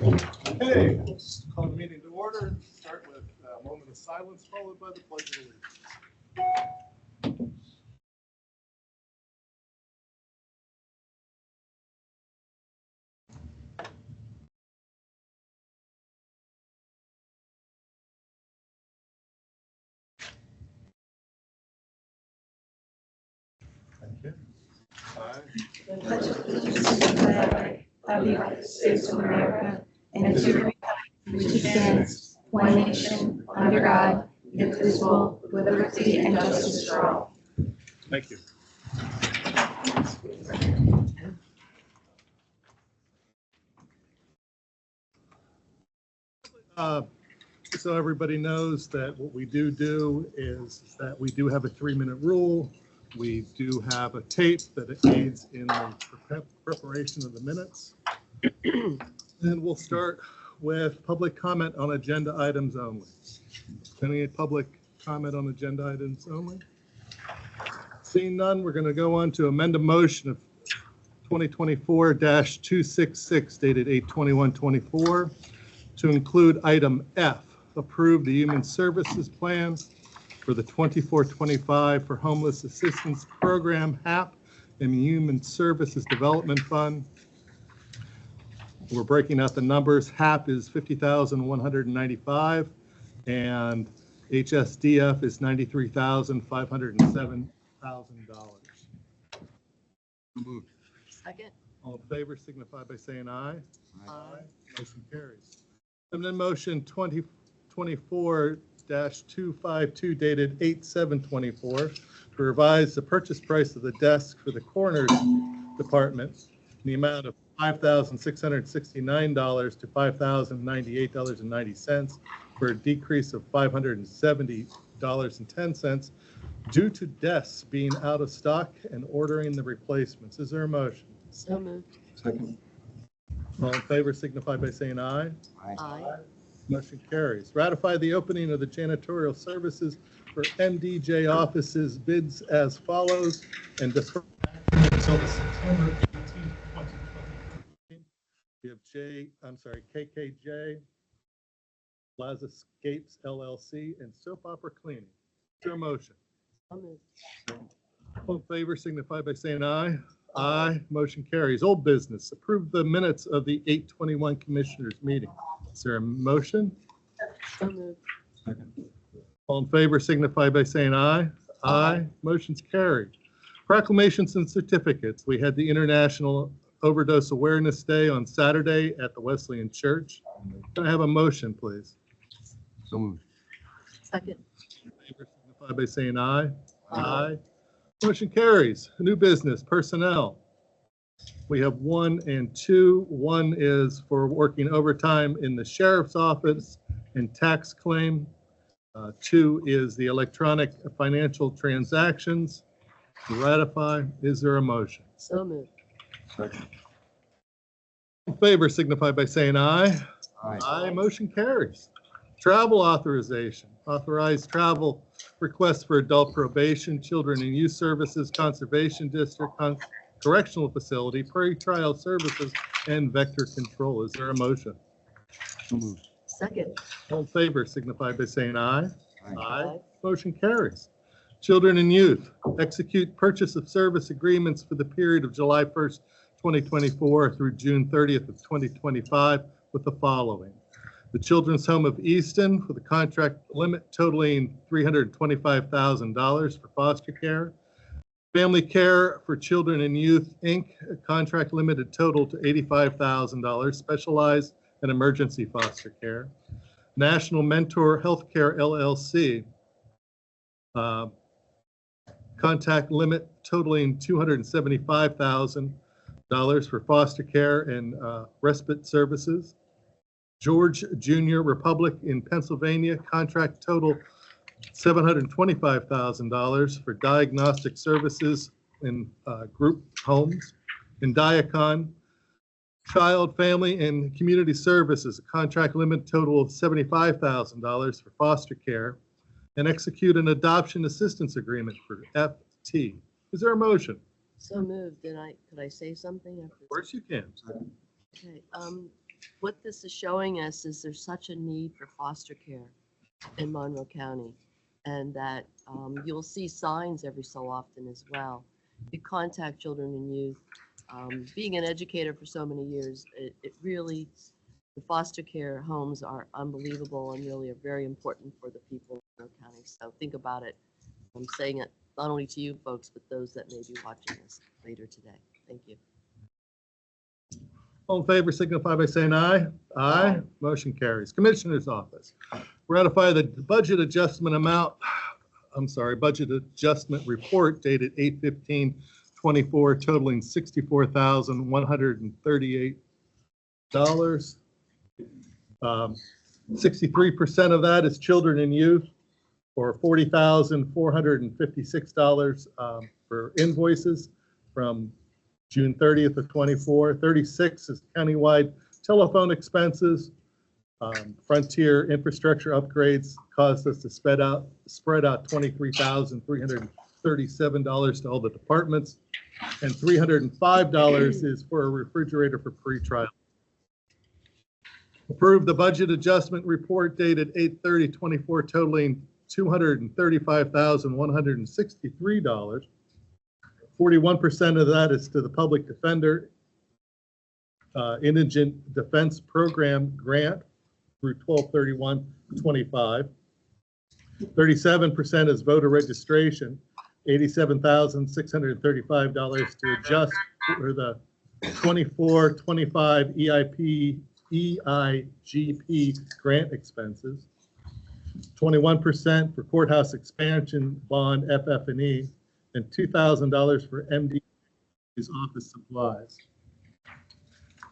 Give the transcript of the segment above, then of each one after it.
Okay, call the meeting to order. Start with a moment of silence followed by the pledge of allegiance. Thank you. The pledge of allegiance to the flag of the United States of America and to the republic which stands one nation under God, indivisible, with liberty and justice for all. Thank you. So everybody knows that what we do is that we do have a 3-minute rule. We do have a tape that aids in the preparation of the minutes. And we'll start with public comment on agenda items only. Any public comment on agenda items only? Seeing none, we're going to go on to amend a motion of 2024-266 dated 8/21/24 to include item F, approve the Human Services Plan for the 24-25 for Homeless Assistance Program, HAP, and Human Services Development Fund. We're breaking out the numbers. HAP is $50,195 and HSDF is $93,507,000. Moved. Second. All in favor signify by saying aye. Aye. Motion carries. And then motion 2024-252 dated 8/7/24 to revise the purchase price of the desk for the coroner's department in the amount of $5,669 to $5,098.90 for a decrease of $570.10 due to desks being out of stock and ordering the replacements. Is there a motion? So moved. Second. All in favor signify by saying aye. Aye. Motion carries. Ratify the opening of the janitorial services for MDJ offices bids as follows and defer until the September 18th, 2020. We have KKJ, Plazascapes LLC, and Soap Opera Cleaning. Is there a motion? So moved. All in favor signify by saying aye. Aye. Motion carries. Old business. Approve the minutes of the 8/21 Commissioners meeting. Is there a motion? So moved. Second. All in favor signify by saying aye. Aye. Motion's carried. Proclamations and certificates. We had the International Overdose Awareness Day on Saturday at the Wesleyan Church. Can I have a motion, please? So moved. Second. All in favor signify by saying aye. Aye. Motion carries. New business, personnel. We have 1 and 2. 1 is for working overtime in the sheriff's office and tax claim. 2 is the electronic financial transactions. To ratify, is there a motion? So moved. Second. In favor signify by saying aye. Aye. Aye, motion carries. Travel authorization. Authorized travel requests for adult probation, children and youth services, conservation district, correctional facility, pretrial services, and vector control. Is there a motion? So moved. Second. All in favor signify by saying aye. Aye. Motion carries. Children and youth, execute purchase of service agreements for the period of July 1st, 2024 through June 30th of 2025 with the following. The Children's Home of Easton for the contract limit totaling $325,000 for foster care. Family Care for Children and Youth, Inc., a contract limited total to $85,000, specialized and emergency foster care. National Mentor Healthcare LLC, contact limit totaling $275,000 for foster care and respite services. George Junior Republic in Pennsylvania, contract total $725,000 for diagnostic services in group homes. In Diacon, Child, Family, and Community Services, a contract limit total of $75,000 for foster care. And execute an adoption assistance agreement for FT. Is there a motion? So moved. Could I say something after? Of course you can. Okay. what this is showing us is there's such a need for foster care in Monroe County, and that you'll see signs every so often as well. You contact children and youth. Being an educator for so many years, it really, the foster care homes are unbelievable and really are very important for the people in Monroe County. So think about it. I'm saying it not only to you folks, but those that may be watching this later today. Thank you. All in favor signify by saying aye. Aye. Motion carries. Commissioner's Office. Ratify the budget adjustment budget adjustment report dated 8/15/24 totaling $64,138. 63% of that is children and youth, for $40,456 for invoices from June 30th of 24. 36 is countywide telephone expenses. Frontier infrastructure upgrades caused us to spread out $23,337 to all the departments, and $305 is for a refrigerator for pretrial. Approve the budget adjustment report dated 8/30/24 totaling $235,163. 41% of that is to the Public Defender Indigent Defense Program grant through 12/31/25. 37% is voter registration, $87,635 to adjust for the 24/25 EIGP grant expenses. 21% for courthouse expansion bond FF&E, and $2,000 for MD's office supplies.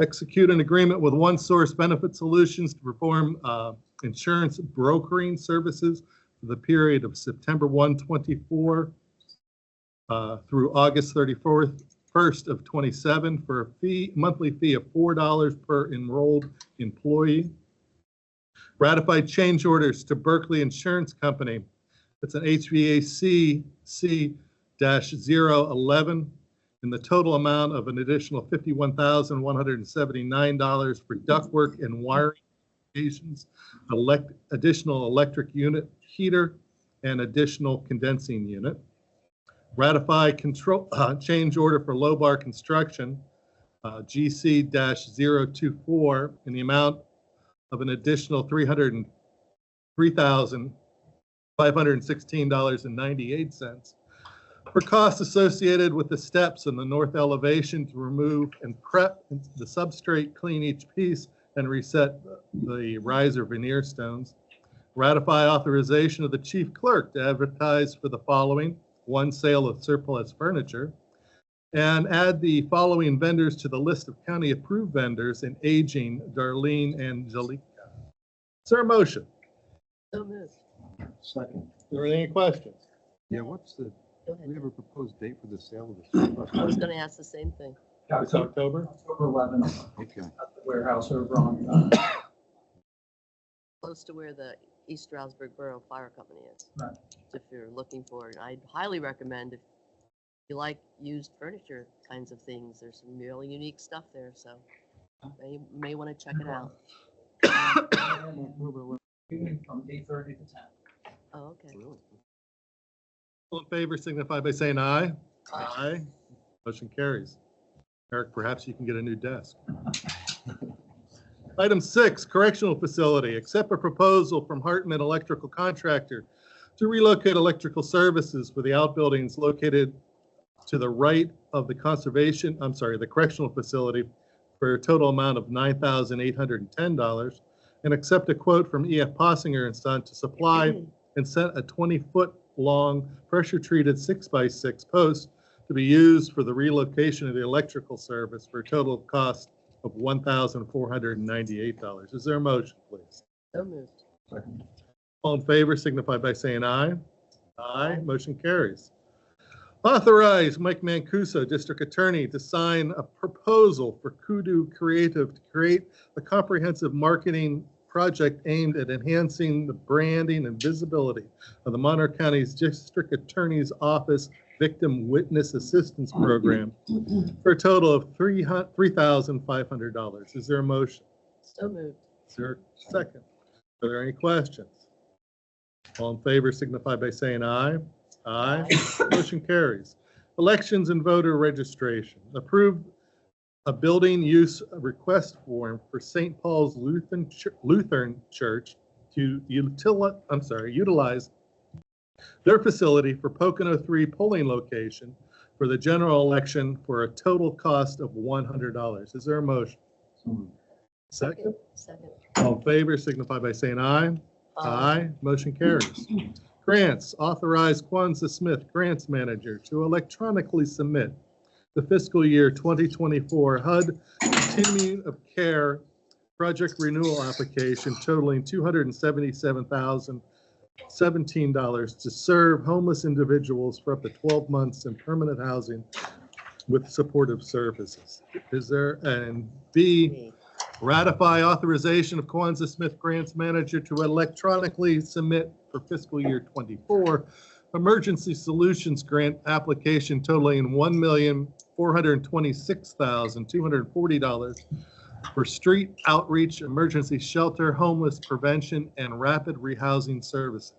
Execute an agreement with OneSource Benefit Solutions to perform insurance brokering services for the period of September 1, 24 through August 31st of 27 for a monthly fee of $4 per enrolled employee. Ratified change orders to Berkeley Insurance Company. It's an HVAC C-011 in the total amount of an additional $51,179 for ductwork and wiring applications, additional electric unit heater, and additional condensing unit. Ratify change order for Lobar Construction, GC-024 in the amount of an additional $303,516.98 for costs associated with the steps in the north elevation to remove and prep the substrate, clean each piece, and reset the riser veneer stones. Ratify authorization of the chief clerk to advertise for the following: one, sale of surplus furniture, and add the following vendors to the list of county approved vendors in aging: Darlene and Jalika. Is there a motion? So moved. Second. Are there any questions? Yeah, what's the, Go do ahead. we have a proposed date for the sale of the surplus? I was going to ask the same thing. It's October? October 11th Okay. at the warehouse over on, Close to where the East Stroudsburg Borough Fire Company is. Right. If you're looking for it, I'd highly recommend if you like used furniture kinds of things. There's some really unique stuff there, so you may want to check it out. from 8:30 to 10. Oh, okay. Really? All in favor signify by saying aye. Aye. Motion carries. Eric, perhaps you can get a new desk. Item 6, correctional facility. Accept a proposal from Hartman Electrical Contractor to relocate electrical services for the outbuildings located to the right of the the correctional facility for a total amount of $9,810, and accept a quote from E.F. Possinger and Son to supply and set a 20-foot long pressure-treated 6x6 post to be used for the relocation of the electrical service for a total cost of $1,498. Is there a motion, please? So moved. Second. All in favor signify by saying aye. Aye. Motion carries. Authorize Mike Mancuso, District Attorney, to sign a proposal for Kudu Creative to create a comprehensive marketing project aimed at enhancing the branding and visibility of the Monroe County's District Attorney's Office Victim Witness Assistance Program for a total of $3,500. Is there a motion? So moved. Is there a second? Are there any questions? All in favor signify by saying aye. Aye. Motion carries. Elections and voter registration. Approve a building use request form for St. Paul's Lutheran Church to utilize their facility for Pocono 3 polling location for the general election for a total cost of $100. Is there a motion? Second? Second. All in favor signify by saying aye. Aye. Motion carries. Grants. Authorize Kwanzaa Smith, Grants Manager, to electronically submit the fiscal year 2024 HUD Continuum of Care Project Renewal Application totaling $277,017 to serve homeless individuals for up to 12 months in permanent housing with supportive services. Is there, and B, ratify authorization of Kwanzaa Smith Grants Manager to electronically submit for fiscal year 24 Emergency Solutions Grant application totaling $1,426,240 for street outreach, emergency shelter, homeless prevention, and rapid rehousing services.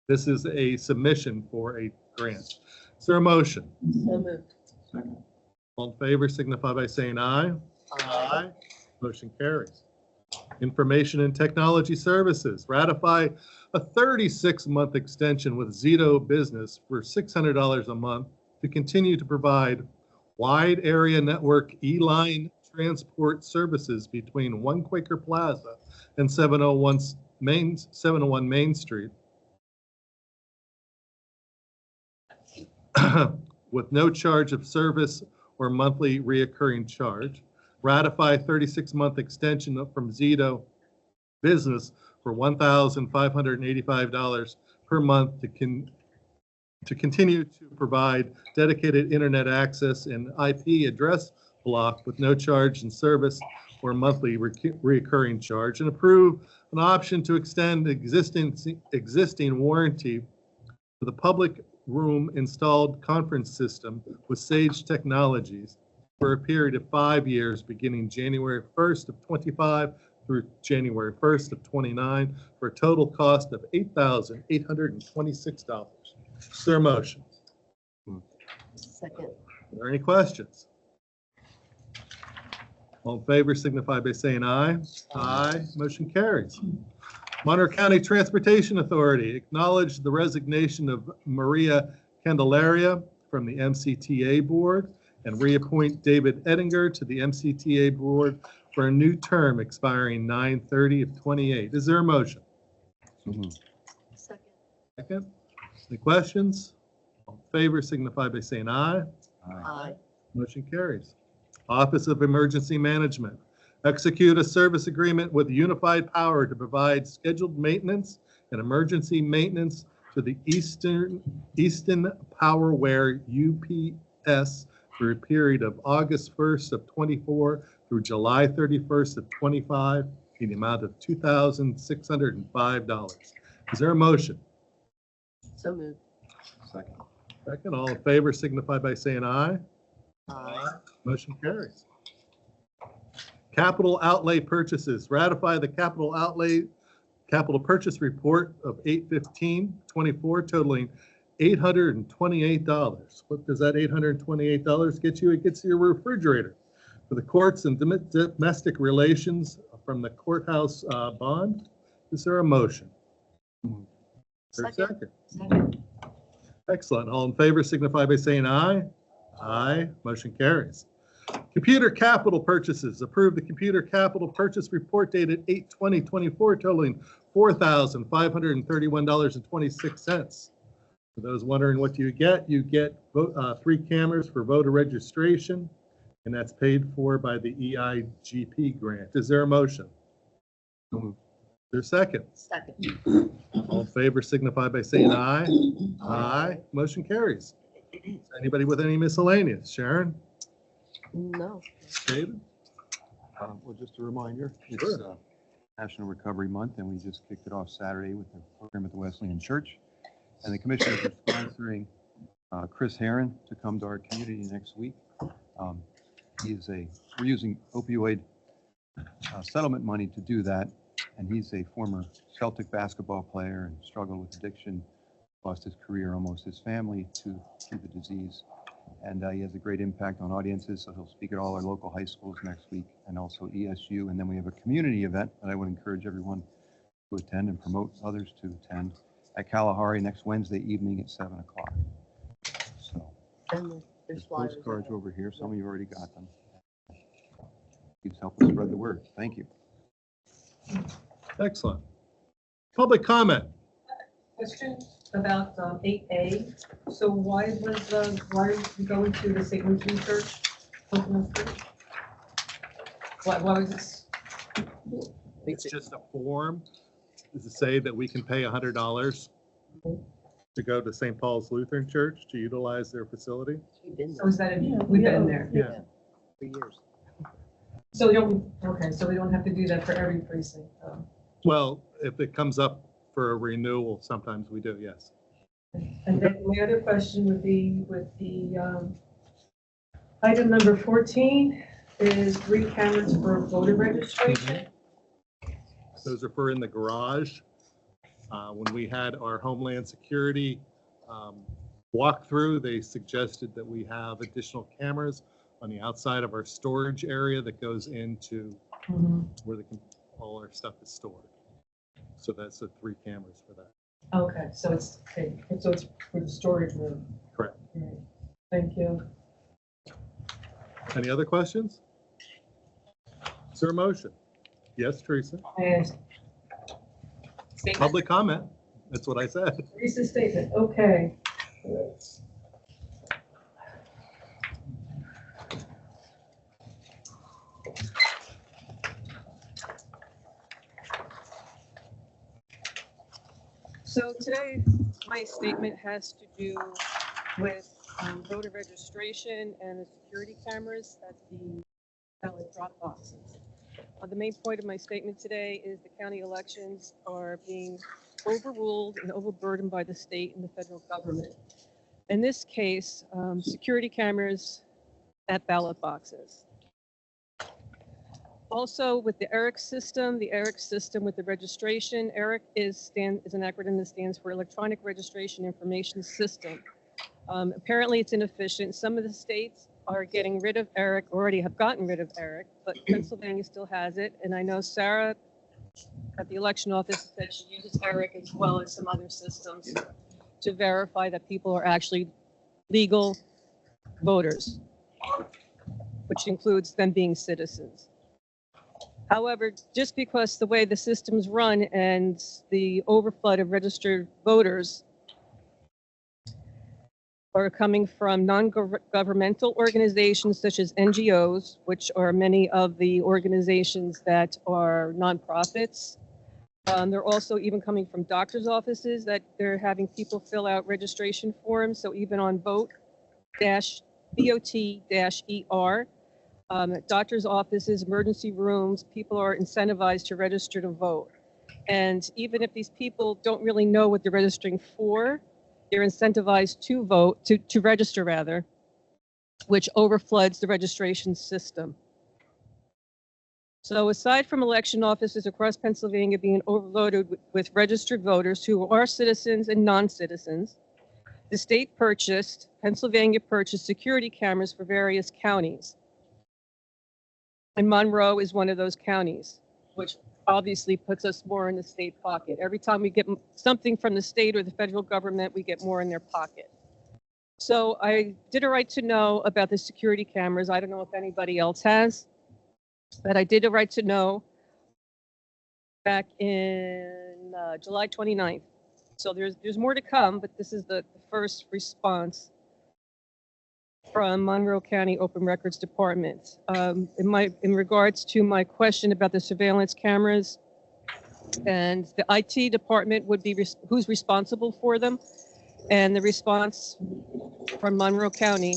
This is a submission for a grant. Is there a motion? So moved. Second. All in favor signify by saying aye. Aye. Motion carries. Information and Technology Services, ratify a 36-month extension with Zito Business for $600 a month to continue to provide wide area network E-line transport services between One Quaker Plaza and 701 Main Street with no charge of service or monthly reoccurring charge. Ratify 36-month extension from Zito Business for $1,585 per month to continue to provide dedicated internet access and IP address block with no charge in service or monthly recurring charge, and approve an option to extend existing warranty for the public room installed conference system with Sage Technologies for a period of 5 years beginning January 1st of 25 through January 1st of 29 for a total cost of $8,826. Is there a motion? Second. Are there any questions? All in favor signify by saying aye. Aye. Motion carries. Monroe County Transportation Authority acknowledge the resignation of Maria Candelaria from the MCTA Board and reappoint David Ettinger to the MCTA Board for a new term expiring 9/30 of 28. Is there a motion? So moved. Second. Second. Any questions? All in favor signify by saying aye. Aye. Motion carries. Office of Emergency Management, execute a service agreement with Unified Power to provide scheduled maintenance and emergency maintenance to the Eastern Powerware UPS for a period of August 1st of 24 through July 31st of 25 in the amount of $2,605. Is there a motion? So moved. Second. Second, all in favor signify by saying aye. Aye. Motion carries. Capital outlay purchases. Ratify the capital purchase report of 8/15/24 totaling $828. What does that $828 get you? It gets you a refrigerator for the courts and domestic relations from the courthouse bond. Is there a motion? Is there a Second. second? Excellent. All in favor signify by saying aye. Aye. Motion carries. Computer capital purchases. Approve the computer capital purchase report dated 8/20/24 totaling $4,531.26. For those wondering what you get 3 cameras for voter registration, and that's paid for by the EIGP grant. Is there a motion? So moved. Is there a second? Second. All in favor signify by saying aye. Aye. Motion carries. Anybody with any miscellaneous? Sharon? No. David? Well, just a reminder, it's Sure. National Recovery Month, and we just kicked it off Saturday with the program at the Wesleyan Church. And the commissioners are sponsoring Chris Herron to come to our community next week. We're using opioid settlement money to do that. And he's a former Celtic basketball player and struggled with addiction, lost his career, almost his family to the disease. And he has a great impact on audiences, so he'll speak at all our local high schools next week and also ESU. And then we have a community event that I would encourage everyone to attend and promote others to attend at Kalahari next Wednesday evening at 7 o'clock. So And there's there's flyers. postcards over here. Some of you already got them. Please help us spread the word. Thank you. Excellent. Public comment. Question about 8A. So why are you going to the St. Luke's Church? Why was this? It's just a form. Does it say that we can pay $100 to go to St. Paul's Lutheran Church to utilize their facility? We've been So is that, we've been there? Yeah. for years. So we don't, okay, so we don't have to do that for every precinct. Well, if it comes up for a renewal, sometimes we do, yes. And then my other question would be with the item number 14 is 3 cameras for voter registration. Those are for in the garage. When we had our Homeland Security walkthrough, they suggested that we have additional cameras on the outside of our storage area that goes into where all our stuff is stored. So that's the 3 cameras for that. Okay, so it's for the storage room. Correct. Right. Thank you. Any other questions? Is there a motion? Yes, Teresa. And statement. Public comment. That's what I said. Recent statement, okay. So today, my statement has to do with voter registration and the security cameras at the ballot drop boxes. The main point of my statement today is the county elections are being overruled and overburdened by the state and the federal government. In this case, security cameras at ballot boxes. Also, with the ERIC system with the registration, ERIC is an acronym that stands for Electronic Registration Information System. Apparently, it's inefficient. Some of the states are getting rid of ERIC, already have gotten rid of ERIC, but Pennsylvania still has it. And I know Sarah at the election office said she uses ERIC as well as some other systems to verify that people are actually legal voters, which includes them being citizens. However, just because the way the systems run and the overflood of registered voters are coming from non-governmental organizations such as NGOs, which are many of the organizations that are nonprofits. They're also even coming from doctors' offices that they're having people fill out registration forms. So even on vote-bot-er, doctors' offices, emergency rooms, people are incentivized to register to vote. And even if these people don't really know what they're registering for, they're incentivized to vote, to register rather, which overfloods the registration system. So aside from election offices across Pennsylvania being overloaded with registered voters who are citizens and non-citizens, the state Pennsylvania purchased security cameras for various counties. And Monroe is one of those counties, which obviously puts us more in the state pocket. Every time we get something from the state or the federal government, we get more in their pocket. So I did a right to know about the security cameras. I don't know if anybody else has, but I did a right to know back in July 29th. So there's more to come, but this is the first response from Monroe County Open Records Department. In regards to my question about the surveillance cameras, and the IT department would be who's responsible for them, and the response from Monroe County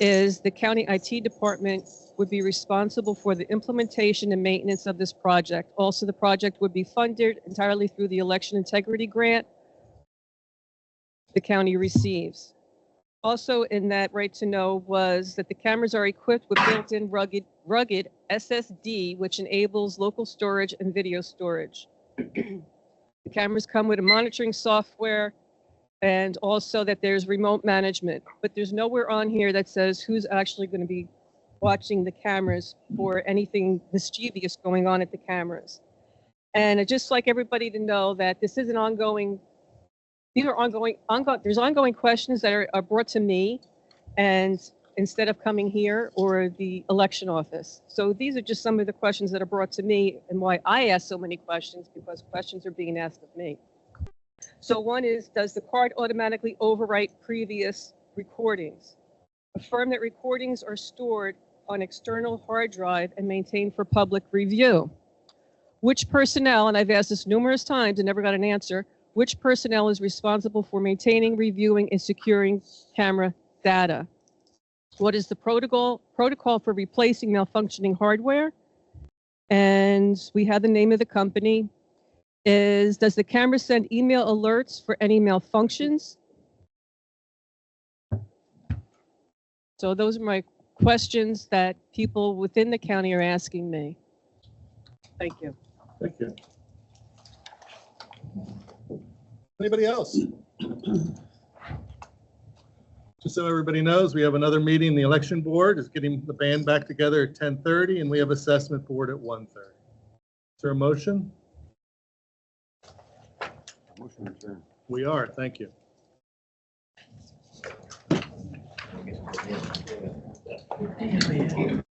is the county IT department would be responsible for the implementation and maintenance of this project. Also, the project would be funded entirely through the election integrity grant the county receives. Also in that right to know was that the cameras are equipped with built-in rugged rugged SSD, which enables local storage and video storage. The cameras come with a monitoring software and also that there's remote management, but there's nowhere on here that says who's actually going to be watching the cameras for anything mischievous going on at the cameras. And I'd just like everybody to know that this is an ongoing, these are there's ongoing questions that are brought to me, and instead of coming here or the election office. So these are just some of the questions that are brought to me and why I ask so many questions, because questions are being asked of me. So one is, does the card automatically overwrite previous recordings? Affirm that recordings are stored on external hard drive and maintained for public review. Which personnel, and I've asked this numerous times and never got an answer, which personnel is responsible for maintaining, reviewing, and securing camera data? What is the protocol for replacing malfunctioning hardware? And we have the name of the company. Does the camera send email alerts for any malfunctions? So those are my questions that people within the county are asking me. Thank you. Thank you. Anybody else? Just so everybody knows, we have another meeting. The election board is getting the band back together at 10:30, and we have assessment board at 1:30. Is there a motion? Motion adjourned. We are. Thank you.